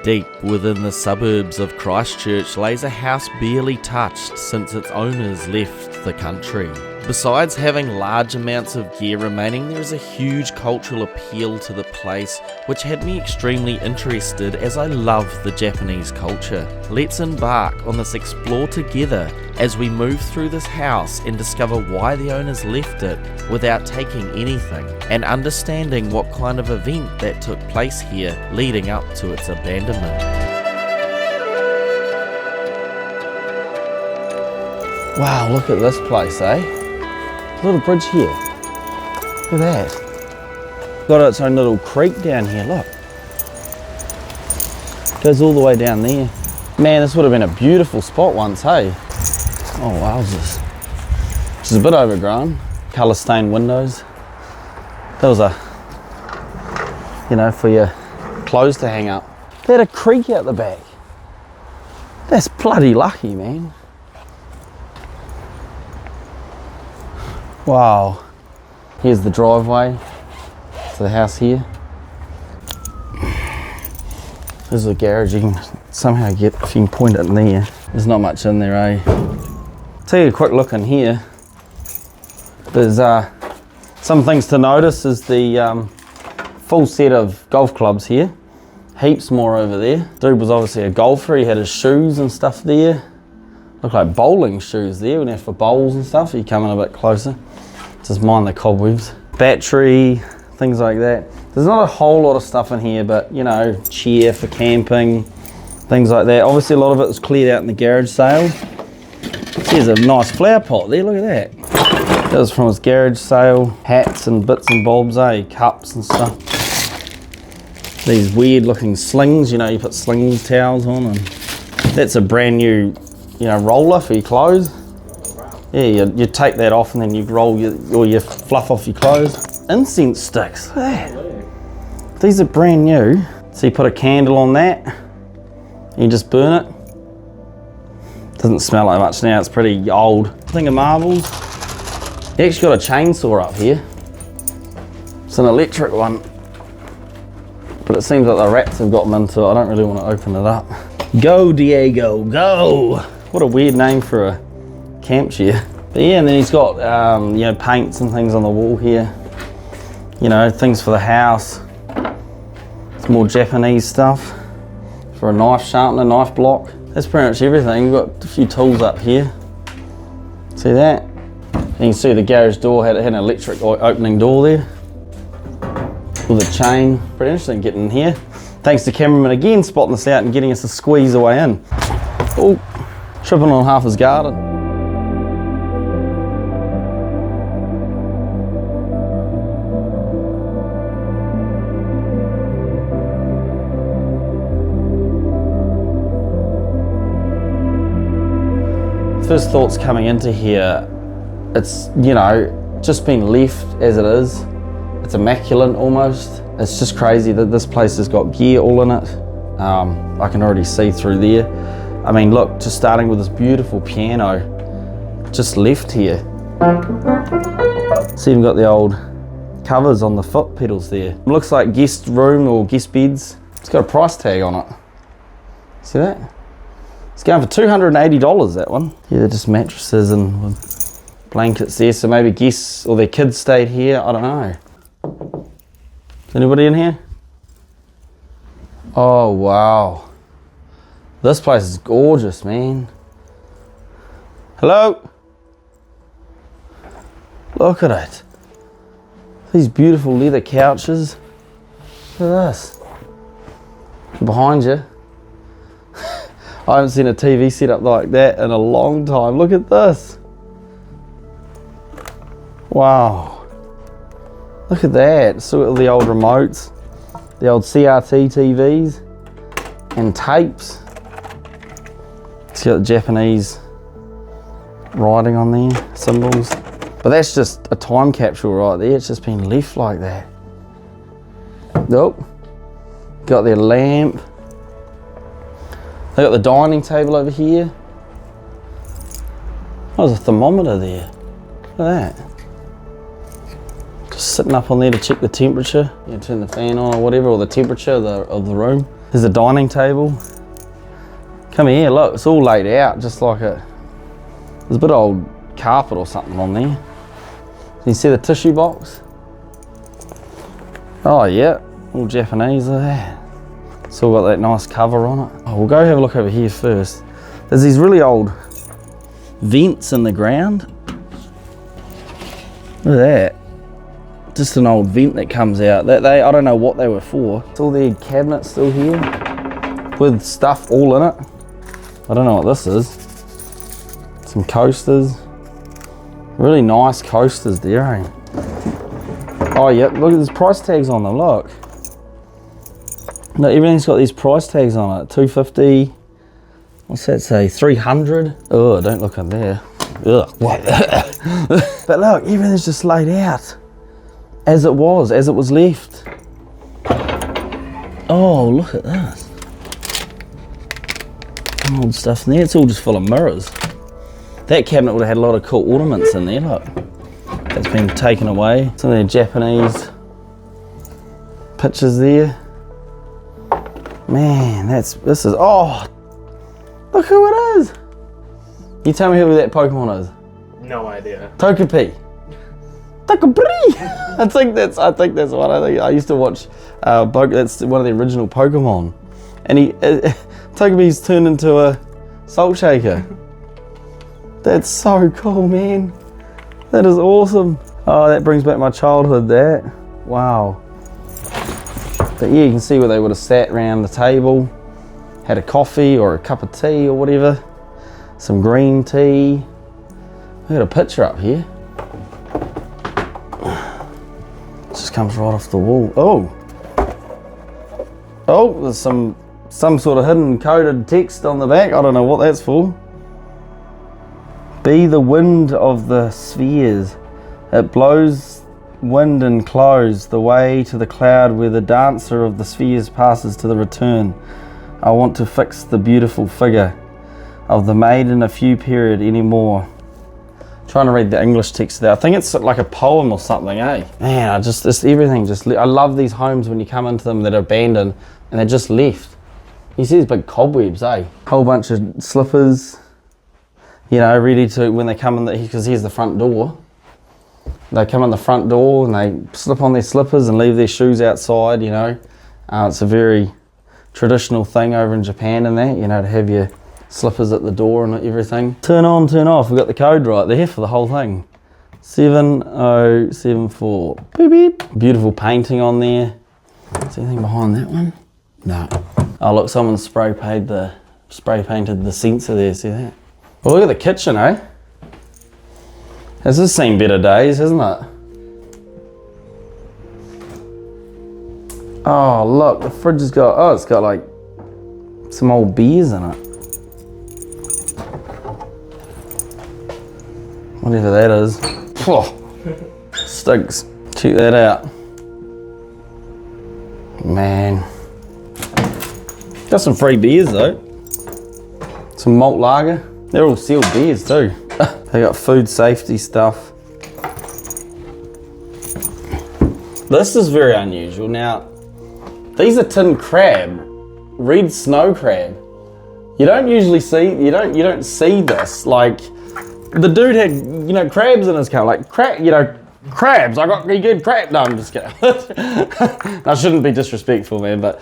Deep within the suburbs of Christchurch lays a house barely touched since its owners left the country. Besides having large amounts of gear remaining, there is a huge cultural appeal to the place, which had me extremely interested as I love the Japanese culture. Let's embark on this explore together as we move through this house and discover why the owners left it without taking anything, and understanding what kind of event that took place here leading up to its abandonment. Wow, look at this place, eh? Little bridge here. Look at that. Got its own little creek down here, look. Goes all the way down there. Man, this would have been a beautiful spot once, hey? Oh, wowzers. Which is a bit overgrown. Colour stained windows. That was for your clothes to hang up. They had a creek out the back. That's bloody lucky, man. Wow, here's the driveway to the house here. There's a garage, you can somehow get, if you can point it in there. There's not much in there, eh? Take a quick look in here. There's some things to notice is the full set of golf clubs here. Heaps more over there. Dude was obviously a golfer, he had his shoes and stuff there. Look like bowling shoes there, when you have for bowls and stuff. You come in a bit closer. Just mind the cobwebs. Battery, things like that. There's not a whole lot of stuff in here, but chair for camping, things like that. Obviously a lot of it was cleared out in the garage sale. There's a nice flower pot there, look at that. That was from his garage sale. Hats and bits and bobs, cups and stuff. These weird looking slings, you put slings towels on, and that's a brand new roller for your clothes. Yeah, you take that off and then you roll your fluff off your clothes. Incense sticks, look at that. These are brand new. So you put a candle on that, and you just burn it. Doesn't smell like much now, it's pretty old. Thing of marbles. You actually got a chainsaw up here. It's an electric one. But it seems like the rats have got them into it. I don't really want to open it up. Go, Diego, go! What a weird name for a camp chair. But yeah, and then he's got paints and things on the wall here. Things for the house. It's more Japanese stuff. For a knife sharpener, knife block. That's pretty much everything. We've got a few tools up here. See that? And you can see the garage door had an electric opening door there. With a chain. Pretty interesting getting in here. Thanks to cameraman again spotting this out and getting us to squeeze away in. Oh, tripping on half his garden. First thoughts coming into here, it's, just been left as it is. It's immaculate almost. It's just crazy that this place has got gear all in it. I can already see through there. I mean, look, just starting with this beautiful piano, just left here. See, you've got the old covers on the foot pedals there. It looks like guest room or guest beds. It's got a price tag on it. See that? It's going for $280, that one. Yeah, they're just mattresses and with blankets there, so maybe guests or their kids stayed here, I don't know. Is anybody in here? Oh, wow. This place is gorgeous, man. Hello? Look at it. These beautiful leather couches. Look at this. Behind you. I haven't seen a TV set up like that in a long time. Look at this. Wow. Look at that. So the old remotes, the old CRT TVs and tapes. It's got Japanese writing on there, symbols. But that's just a time capsule right there. It's just been left like that. Nope. Got their lamp. They got the dining table over here. Oh, there's a thermometer there. Look at that. Just sitting up on there to check the temperature. You turn the fan on or whatever, or the temperature of the room. There's a dining table. Come here, look, it's all laid out just like there's a bit of old carpet or something on there. Can you see the tissue box? Oh yeah, all Japanese there. It's all got that nice cover on it. Oh, we'll go have a look over here first. There's these really old vents in the ground. Look at that. Just an old vent that comes out. I don't know what they were for. It's all the cabinets still here with stuff all in it. I don't know what this is. Some coasters. Really nice coasters there, eh? Oh yeah, look at these price tags on them, look. No, everything's got these price tags on it. 250. What's that say? 300. Oh, don't look in there. Ugh. What? But look, everything's just laid out as it was left. Oh, look at this. Old stuff in there. It's all just full of mirrors. That cabinet would have had a lot of cool ornaments in there. Look, that's been taken away. Some of the Japanese pictures there. Man, this is, oh, look who it is. You tell me who that Pokemon is. No idea. Togepi. Togepi. I think that's what I used to watch. That's one of the original Pokemon, and Togepi's turned into a salt shaker. That's so cool, man. That is awesome. Oh, that brings back my childhood. That. Wow. But yeah, you can see where they would have sat around the table, had a coffee or a cup of tea or whatever, some green tea. We got a picture up here. It just comes right off the wall. Oh, there's some sort of hidden coded text on the back. I don't know what that's for. Be the wind of the spheres. It blows wind and close the way to the cloud where the dancer of the spheres passes to the return. I want to fix the beautiful figure of the maid in a few period anymore. Trying to read the English text there. I think it's like a poem or something, eh? Man, I love these homes when you come into them that are abandoned and they're just left. You see these big cobwebs, eh? Whole bunch of slippers, you know, ready to, when they come in, because here's the front door. They come in the front door and they slip on their slippers and leave their shoes outside, you know. It's a very traditional thing over in Japan and that, you know, to have your slippers at the door and everything. Turn on, turn off. We've got the code right there for the whole thing. 7074. Beep, beep. Beautiful painting on there. Is there anything behind that one? No. Oh look, someone spray painted the sensor there, see that? Well, look at the kitchen, eh? This has seen better days, hasn't it? Oh look, the fridge has got, it's got like some old beers in it. Whatever that is. Stinks. Check that out. Man. Got some free beers though. Some malt lager. They're all sealed beers too. They got food safety stuff. This is very unusual. Now, these are tin crab, red snow crab. You don't usually see, you don't see this. Like, the dude had, you know, crabs in his car, like crabs. I got good crab. No, I'm just kidding. I shouldn't be disrespectful, man, but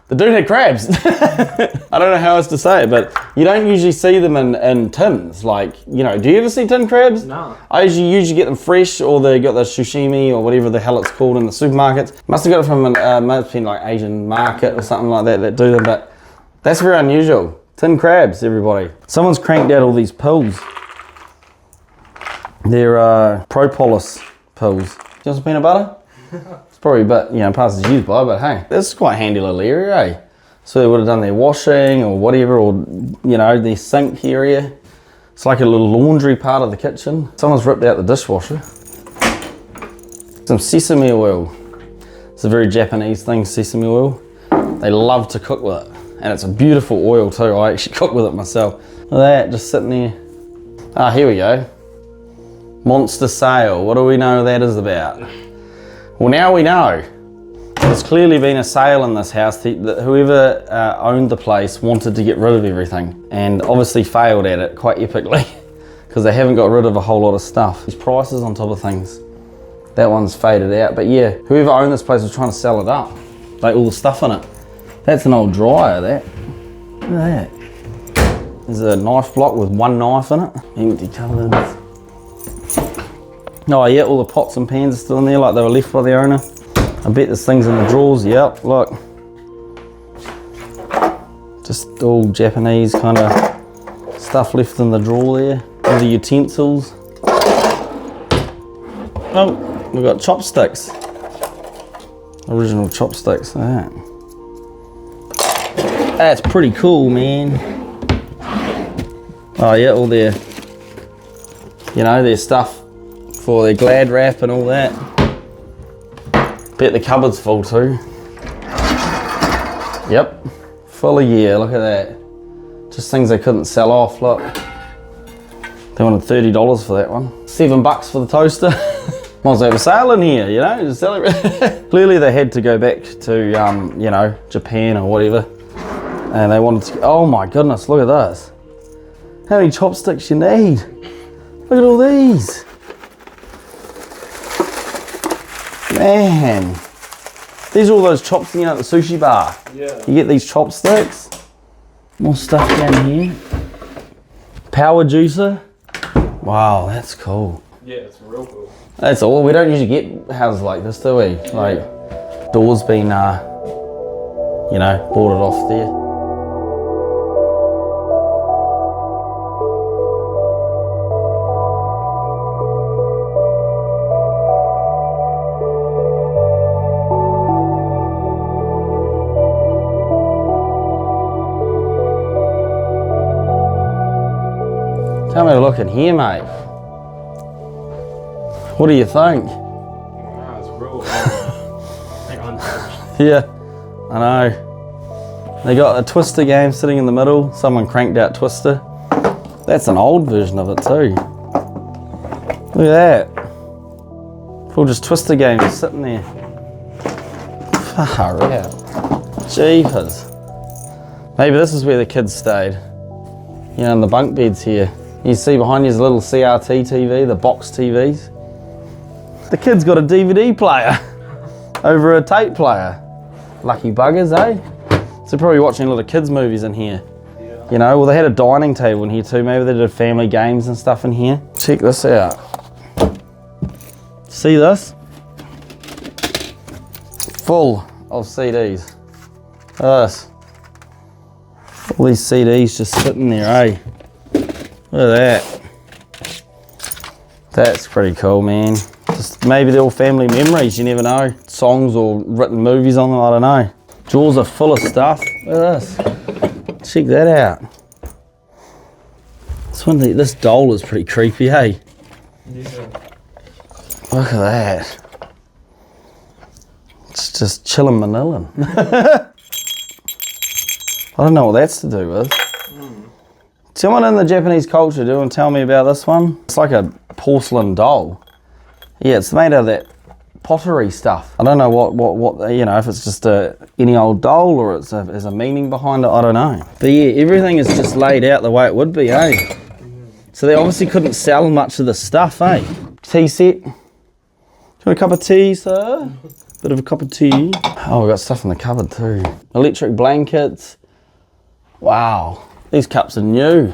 the dude had crabs. I don't know how else to say it, but you don't usually see them in tins. Like, you know, do you ever see tin crabs? No. I usually get them fresh, or they got the sashimi or whatever the hell it's called in the supermarkets. Must have got it from must have been like Asian market or something like that do them, but that's very unusual. Tin crabs, everybody. Someone's cranked out all these pills. They're propolis pills. Do you want some peanut butter? It's probably a bit, you know, past its use by, but hey, this is quite a handy little area, eh? So they would have done their washing or whatever, or, you know, their sink area. It's like a little laundry part of the kitchen. Someone's ripped out the dishwasher. Some sesame oil. It's a very Japanese thing, sesame oil. They love to cook with it. And it's a beautiful oil too. I actually cook with it myself. Look at that, just sitting there. Ah, here we go. Monster sale. What do we know that is about? Well, now we know. There's clearly been a sale in this house. Whoever owned the place wanted to get rid of everything and obviously failed at it quite epically because they haven't got rid of a whole lot of stuff. These prices on top of things. That one's faded out, but yeah, whoever owned this place was trying to sell it up. Like all the stuff in it. That's an old dryer, that. Look at that. There's a knife block with one knife in it. Empty cupboards. Oh yeah, all the pots and pans are still in there like they were left by the owner. I bet there's things in the drawers, yep, look. Just all Japanese kind of stuff left in the drawer there. All the utensils. Oh, we've got chopsticks. Original chopsticks, look at that. That's pretty cool, man. Oh yeah, all their, you know, their stuff for their Glad wrap and all that. Bet the cupboard's full too. Yep, full of gear, look at that. Just things they couldn't sell off, look. They wanted $30 for that one. $7 for the toaster. Might as well have a sale in here, you know, just sell it. Clearly they had to go back to, you know, Japan or whatever. And they wanted to, oh my goodness, look at this. How many chopsticks you need? Look at all these. Man, these are all those chopsticks, you know, at the sushi bar. Yeah. You get these chopsticks. More stuff down here. Power juicer. Wow, that's cool. Yeah, it's real cool. That's all. We don't usually get houses like this, do we? Yeah. Like, doors been, you know, boarded off there. Tell me to look in here, mate. What do you think? Wow, it's real. Like Untouched. Yeah, I know. They got a Twister game sitting in the middle. Someone cranked out Twister. That's an old version of it too. Look at that. Full just Twister games sitting there. Far out. Jeepers. Maybe this is where the kids stayed. You know, in the bunk beds here. You see behind you is a little CRT TV, the box TVs. The kid's got a DVD player over a tape player. Lucky buggers, eh? So they're probably watching a lot of kids' movies in here. Yeah. You know, well they had a dining table in here too. Maybe they did family games and stuff in here. Check this out. See this? Full of CDs. Look at this. All these CDs just sitting there, eh? Look at that. That's pretty cool, man. Just maybe they're all family memories, you never know. Songs or written movies on them, I don't know. Drawers are full of stuff. Look at this. Check that out. This doll is pretty creepy, hey? Yeah. Look at that. It's just chillin' manillin'. I don't know what that's to do with. Someone in the Japanese culture, do you want to tell me about this one? It's like a porcelain doll. Yeah, it's made out of that pottery stuff. I don't know what you know, if it's just any old doll or there's a meaning behind it, I don't know. But yeah, everything is just laid out the way it would be, eh? So they obviously couldn't sell much of the stuff, eh? Tea set. Do you want a cup of tea, sir? Bit of a cup of tea. Oh, we've got stuff in the cupboard too. Electric blankets. Wow. These cups are new.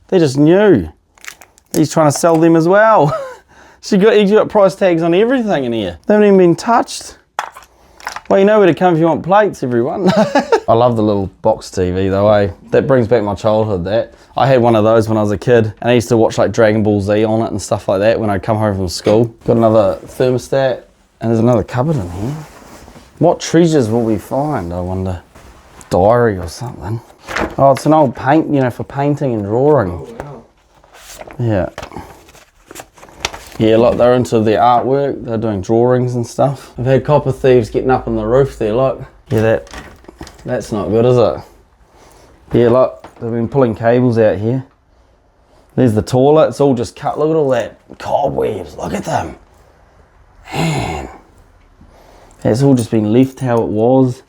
They're just new. He's trying to sell them as well. He's got price tags on everything in here. They haven't even been touched. Well, you know where to come if you want plates, everyone. I love the little box TV though, eh? That brings back my childhood, that. I had one of those when I was a kid, and I used to watch like Dragon Ball Z on it and stuff like that when I'd come home from school. Got another thermostat, and there's another cupboard in here. What treasures will we find, I wonder? Diary or something. Oh, it's an old paint, you know, for painting and drawing. Oh, wow. Yeah. Yeah, look, they're into their artwork. They're doing drawings and stuff. I've had copper thieves getting up on the roof there, look. Yeah, that's not good, is it? Yeah, look, they've been pulling cables out here. There's the toilet, it's all just cut. Look at all that cobwebs, look at them. Man. It's all just been left how it was.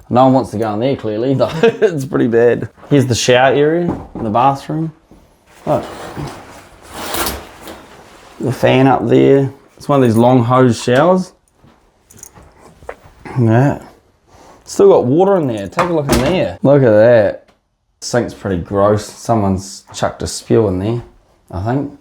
No one wants to go in there clearly though. It's pretty bad. Here's the shower area, the bathroom. Look. The fan up there. It's one of these long hose showers. Yeah. Still got water in there. Take a look in there. Look at that. Sink's pretty gross. Someone's chucked a spew in there, I think.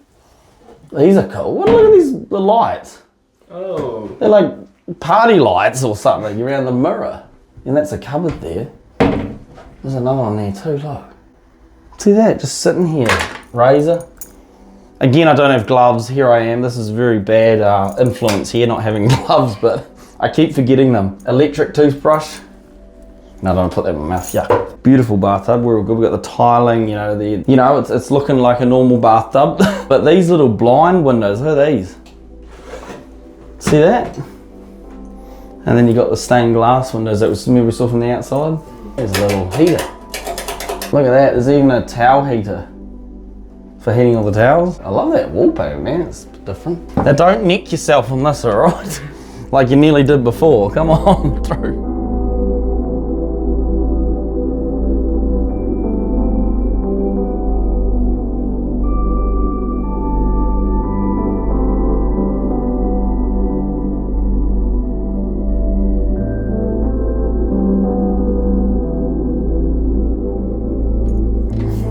These are cool. What, look at these the lights. Oh. They're like party lights or something around the mirror. And that's a cupboard there. There's another one there too, look. See that, just sitting here. Razor. Again, I don't have gloves. Here I am. This is very bad influence here, not having gloves, but I keep forgetting them. Electric toothbrush. No, don't put that in my mouth, yuck. Beautiful bathtub, we're all good. We've got the tiling, it's looking like a normal bathtub. But these little blind windows, who are these? See that? And then you got the stained glass windows that we saw from the outside. There's a little heater. Look at that, there's even a towel heater for heating all the towels. I love that wallpaper, man, it's different. Now don't neck yourself on this, all right? Like you nearly did before, come on through.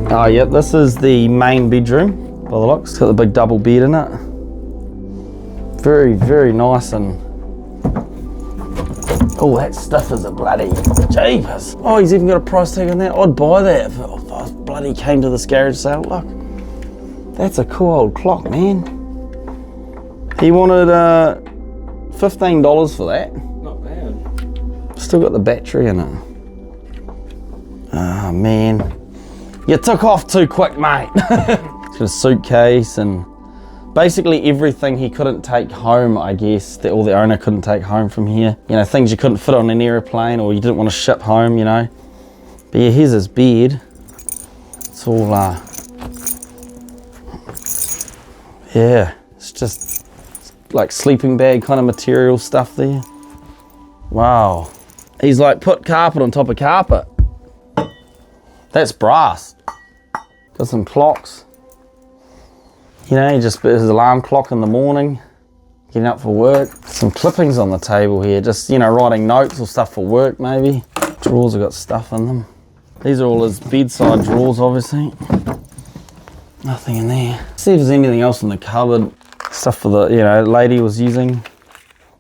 Oh yep, this is the main bedroom by the looks. It's got the big double bed in it. Very, very nice and... Oh, that stuff is a bloody jeepers. Oh, he's even got a price tag on that. I'd buy that if I bloody came to this garage sale. Look, that's a cool old clock, man. He wanted $15 for that. Not bad. Still got the battery in it. Oh man. You took off too quick, mate. He's got a suitcase and basically everything he couldn't take home, I guess, that all the owner couldn't take home from here. You know, things you couldn't fit on an aeroplane or you didn't want to ship home, you know. But yeah, here's his bed. It's all, yeah, it's just like sleeping bag kind of material stuff there. Wow. He's like put carpet on top of carpet. That's brass. Got some clocks. You know, he just put his alarm clock in the morning, getting up for work. Some clippings on the table here, just, you know, writing notes or stuff for work maybe. Drawers have got stuff in them. These are all his bedside drawers, obviously. Nothing in there. See if there's anything else in the cupboard. Stuff for the, you know, lady was using.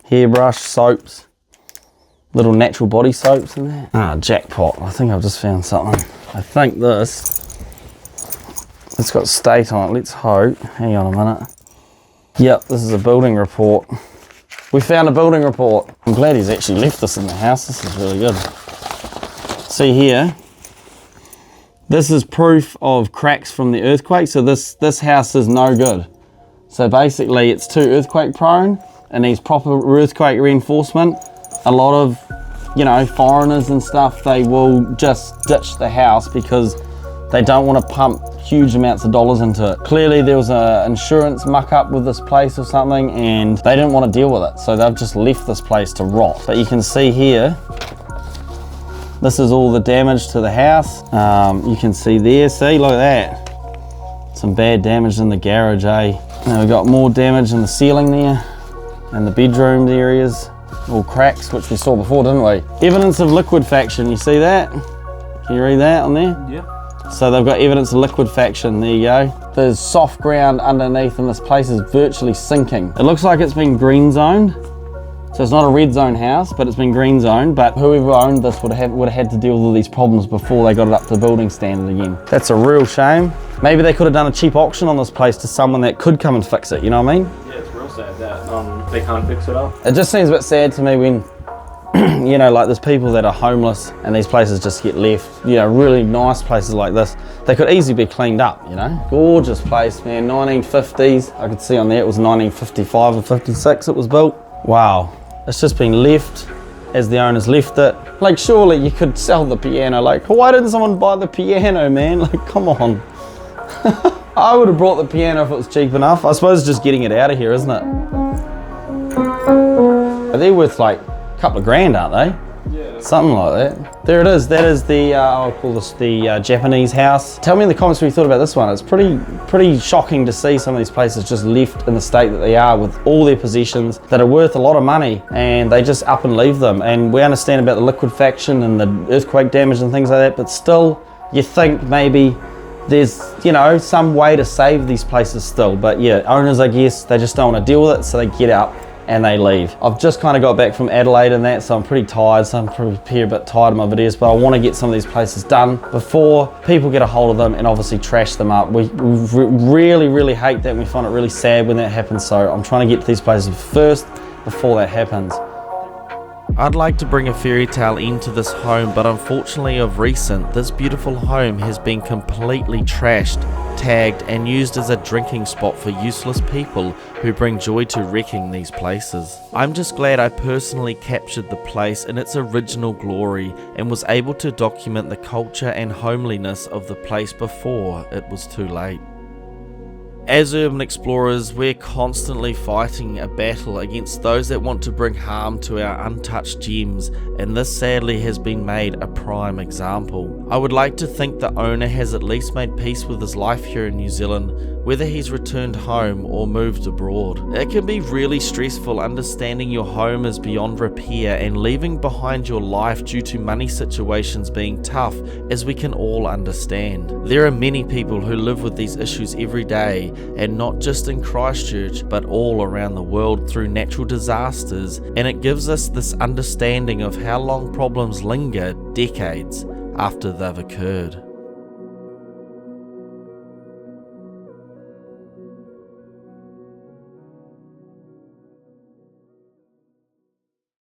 Hairbrush, soaps. Little natural body soaps in there. Ah, jackpot. I think I've just found something. I think it's got state on it. Let's hope. Hang on a minute. Yep, this is a building report. We found a building report. I'm glad he's actually left this in the house. This is really good. See here. This is proof of cracks from the earthquake. So this house is no good. So basically it's too earthquake prone and needs proper earthquake reinforcement. A lot of, you know, foreigners and stuff, they will just ditch the house because they don't want to pump huge amounts of dollars into it. Clearly there was an insurance muck up with this place or something and they didn't want to deal with it. So they've just left this place to rot. But you can see here, this is all the damage to the house. You can see there, see, look at that. Some bad damage in the garage, eh? Now we've got more damage in the ceiling there and the bedroom areas. All cracks, which we saw before, didn't we? Evidence of liquefaction, you see that? Can you read that on there? Yeah. So they've got evidence of liquefaction, there you go. There's soft ground underneath and this place is virtually sinking. It looks like it's been green zoned. So it's not a red zone house, but it's been green zoned, but whoever owned this would have had to deal with all these problems before they got it up to building standard again. That's a real shame. Maybe they could have done a cheap auction on this place to someone that could come and fix it, you know what I mean? Yeah, it's real sad that they can't fix it up. It just seems a bit sad to me when, you know, like there's people that are homeless and these places just get left, you know, really nice places like this. They could easily be cleaned up, you know. Gorgeous place, man, 1950s. I could see on there it was 1955 or 56 it was built. Wow, it's just been left as the owners left it. Like surely you could sell the piano, like why didn't someone buy the piano, man? Like come on. I would have brought the piano if it was cheap enough. I suppose just getting it out of here, isn't it? They're worth like couple of grand, aren't they? Yeah. Something like that. There it is. That is the, I'll call this the Japanese house. Tell me in the comments what you thought about this one. It's pretty shocking to see some of these places just left in the state that they are with all their possessions that are worth a lot of money, and they just up and leave them. And we understand about the liquefaction and the earthquake damage and things like that, but still, you think maybe there's, you know, some way to save these places still. But yeah, owners, I guess, they just don't want to deal with it, so they get out and they leave. I've just kind of got back from Adelaide and that, so I'm pretty tired, so I'm probably a bit tired of my videos, but I want to get some of these places done before people get a hold of them and obviously trash them up. We really hate that, and we find it really sad when that happens, so I'm trying to get to these places first before that happens. I'd like to bring a fairy tale end to this home, but unfortunately of recent, this beautiful home has been completely trashed, tagged and used as a drinking spot for useless people who bring joy to wrecking these places. I'm just glad I personally captured the place in its original glory and was able to document the culture and homeliness of the place before it was too late. As urban explorers, we're constantly fighting a battle against those that want to bring harm to our untouched gems, and this sadly has been made a prime example. I would like to think the owner has at least made peace with his life here in New Zealand, whether he's returned home or moved abroad. It can be really stressful understanding your home is beyond repair and leaving behind your life due to money situations being tough, as we can all understand. There are many people who live with these issues every day, and not just in Christchurch but all around the world through natural disasters, and it gives us this understanding of how long problems linger decades after they've occurred.